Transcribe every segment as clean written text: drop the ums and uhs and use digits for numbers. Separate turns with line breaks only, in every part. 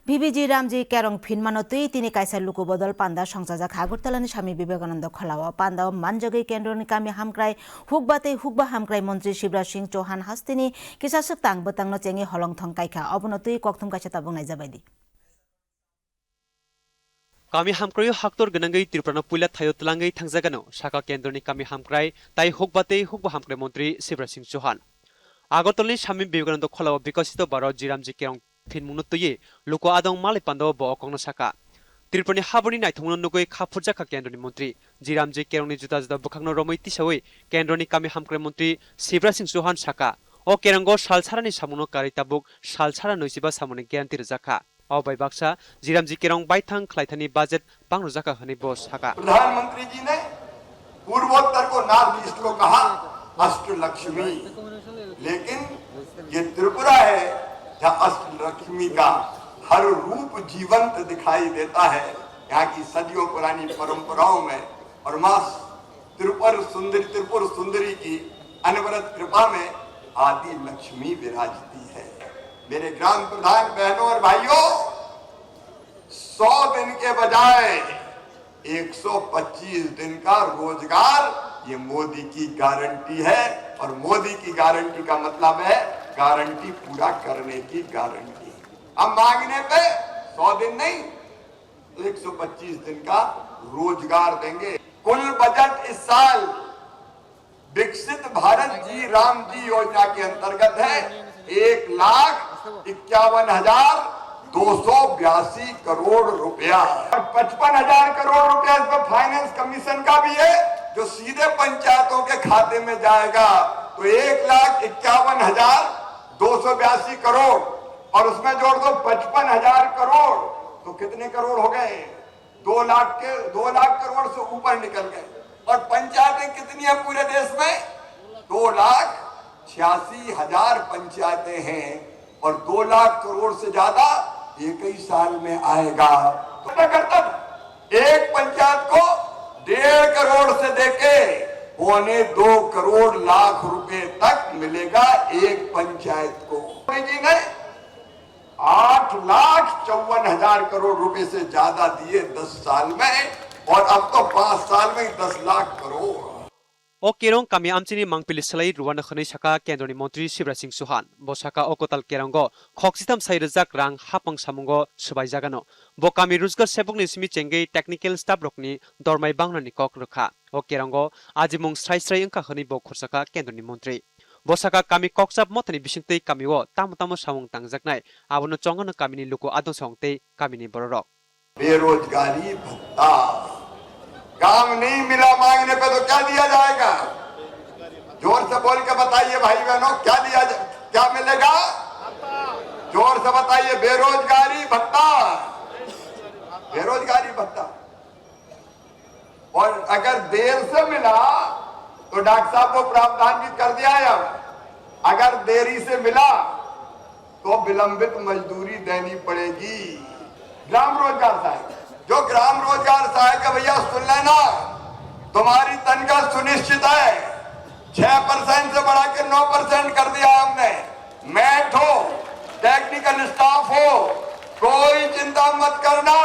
ভিভিজি রামজি কেরং ফিনমানতই তিনি কাইসা লুকু বদল পান্দা সংসাজাক আগরতলানি স্বামী বিবেকানন্দ খলাওয়া পান্দাও মানজগৈ কেন্দ্রনি কামি হামক্রাই হুকবা হামক্রাই মন্ত্রী শিবরাজ সিং চৌহান হাস্তিনি কিসাসক তাং বতাংনো চেঙ্গি হলংথং কাইখা অবনতই ককথম কাইসা তাবুংনাই जाबायदि
Kami hamkrayo haktor ganangay tirprano puila thayo tlangay thangjagano Shaka Kendroni kami hamkrai tai hukba hamkrai mantri Shivraj Singh Chauhan. Agotolni Swami Vivekananda kholawa bikasito baro jiramji kerong phinmunotye loko adong malai pandaw bo okongno saka. Tirprani haboni naithungno nugoi khapurjaka Kendroni mantri jiramji kerongni juda juda bukhangno romoi tisawai Kendroni kami hamkrai mantri Shivraj Singh Chauhan saka. O kerango salsarani samuno karitabuk salsara noisiba samuni guarantee rjaka. Obai baksa jiramji kerong baithang khlaithani budget bangrojaka hani bo saka.
प्रधानमंत्री जी ने पूर्वोत्तर को north east को कहा अष्टलक्ष्मी, लेकिन ये त्रिपुरा है जहाँ अष्टलक्ष्मी का हर रूप जीवंत दिखाई देता है। यहाँ की सदियों पुरानी परंपराओं में और मां त्रिपुर सुंदरी की अनवरत कृपा में आदि लक्ष्मी विराजती है। मेरे ग्राम प्रधान बहनों और भाइयों, 100 दिन के बजाय 125 दिन का रोजगार ये मोदी की गारंटी है। और मोदी की गारंटी का मतलब है गारंटी पूरा करने की गारंटी। हम मांगने पे 100 दिन नहीं, 125 दिन का रोजगार देंगे। कुल बजट इस साल विकसित भारत जी राम जी योजना के अंतर्गत है 1,51,282 करोड़ रुपया और 55,000 करोड़ रुपया इस पर फाइनेंस कमीशन का भी है जो सीधे पंचायतों के खाते में जाएगा। तो 1,51,282 करोड़ और उसमें जोड़ दो 55,000 करोड़, तो कितने करोड़ हो गए? 2 लाख करोड़ से ऊपर निकल गए। और पंचायतें कितनी है पूरे देश में? 2,86,000 पंचायतें हैं और 2 लाख करोड़ से ज्यादा एक ही साल में आएगा। तो क्या करता था? एक पंचायत को 1.5 करोड़ से देके 1.25 करोड़ लाख रुपए तक मिलेगा एक पंचायत को। मोदी जी ने 8,54,000 करोड़ रुपए से ज्यादा दिए 10 साल में और अब तो 5 साल में 10 lakh crore.
O kerong kami amchini mangpili salai ruwana khani saka Kendroni mantri Shivraj Singh Chauhan bo saka okotal kerango khoksitam sairajak rang hapang samungo subaijagano bo kami ruzgar sebokni simi chengei technical staff rokni dormai bangnani kok rokha o kerango ajimung srai engka khani bo khorsaka Kendroni mantri bo saka kami kokchap motani bisingtei kami o tamo samung tangjaknai abono chongano kamini luko adong songtei kamini bororok
बेरोजगारी भत्ता, काम नहीं मिला मांगने पे तो क्या दिया जाएगा? जोर से बोल के बताइए भाई बहनों, क्या मिलेगा? जोर से बताइए। बेरोजगारी भत्ता, बेरोजगारी भत्ता। और अगर देर से मिला तो डॉक्टर साहब को प्रावधान भी कर दिया है। अगर देरी से मिला तो विलंबित मजदूरी देनी पड़ेगी। ग्राम रोजगार सहायक, जो ग्राम रोजगार सहायक है भैया सुन लेना, तुम्हारी तनख्वाह सुनिश्चित है। 6% से बढ़ा के 9% कर दिया हमने। मैट हो, टेक्निकल स्टाफ हो, कोई चिंता मत करना।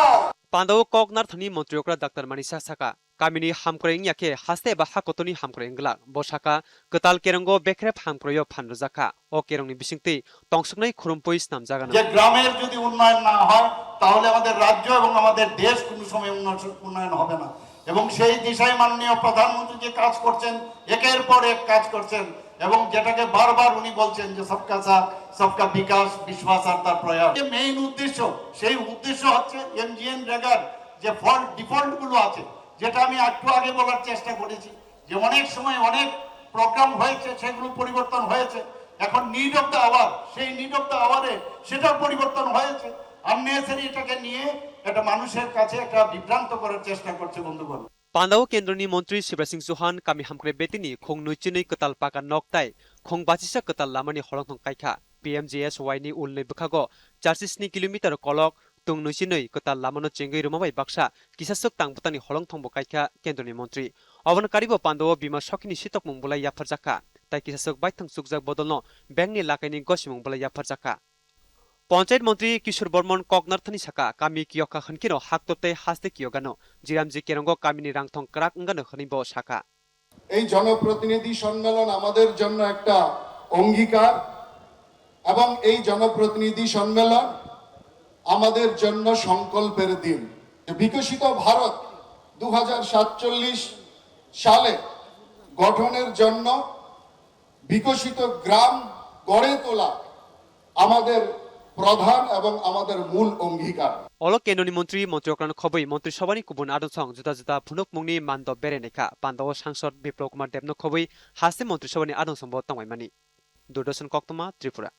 Pandaw koknar thani montriokra Dr. Manisa Saka kamini hamkreng yake haste ba hakotoni hamkrengla bosaka ketal kerango bekrep hamkroyo phanrojaka o kerongni bisingtei tongsuknai khurumpoi snamjagana
যে গ্রামের যদি উন্নয়ন না হয় তাহলে আমাদের রাজ্য এবং আমাদের দেশ কোনো সময় উন্নয়ন হবে না। এবং সেই দিশায় মাননীয় প্রধানমন্ত্রী যে কাজ করছেন, একের পর এক কাজ করছেন এবং যেটাকে বারবার উনি বলছেন যে সবকা সাথ সবকা বিকাশ, বিশ্বাস আর তার প্রয়াস। যে মেইন উদ্দেশ্য, সেই উদ্দেশ্য হচ্ছে এমজিএন রেগার যে ডিফল্ট গুলো আছে, যেটা আমি একটু আগে বলার চেষ্টা করেছি যে অনেক সময় অনেক প্রোগ্রাম হয়েছে, সেগুলো পরিবর্তন হয়েছে। এখন নিড অফ দ্য আওয়ার, সেই নিড অফ দ্য আওয়ারে সেটার পরিবর্তন হয়েছে। আননেসারি এটাকে নিয়ে এটা মানুষের কাছে একটা বিভ্রান্ত করার চেষ্টা করছে বন্ধুগণ।
Pandaw Kendroni mantri Shivraj Singh Chauhan kami hamkre betini khong nuichinei ketal paka noktai khong bachisa ketal lamani holongthong kaikha PMJSY ni ulnei bukhago 4 kilometer kolok tung nuichinei ketal lamano chengei rumabai baksa kisasok tangbutani holongthong bo kaikha Kendroni mantri obon karibo Pandaw bima shokini sitok mungbulai yafarjaka tai kisasok baithang sukjak bodolno bangni lakaini gosimung bulai yafarjaka panchayat মন্ত্রী কিশোর বর্মন ককনার্থানি সাকা কামি কিয়কা হনকিনো হাকততে হাসতে কিয়গানো জিরামজি কেরঙ্গ Kaminey রাংথং crack অঙ্গানো হনিব সাকা
এই জনপ্রতিনিধি সম্মেলন আমাদের জন্য একটা অঙ্গীকার এবং এই জনপ্রতিনিধি সম্মেলন আমাদের জন্য সংকল্পের দিন। বিকশিত ভারত 2047 সালে গঠনের জন্য বিকশিত গ্রাম গড়ে তোলা আমাদের প্রধান এবং আমাদের মূল অঙ্গীকার।
অল কেন্দ্রনি মন্ত্রী মন্ত্রী খবই মন্ত্রিসভানি কুবুন আদসং জুদা জুদা ভুনুক মুংনি মান্দ বেরেনেখা পান্দাও সাংসদ বিপ্লব কুমার দেবন খবই হাসতে মন্ত্রিসভানি আদসংব তংমাইমানি। দূরদর্শন কক্তমা ত্রিপুরা।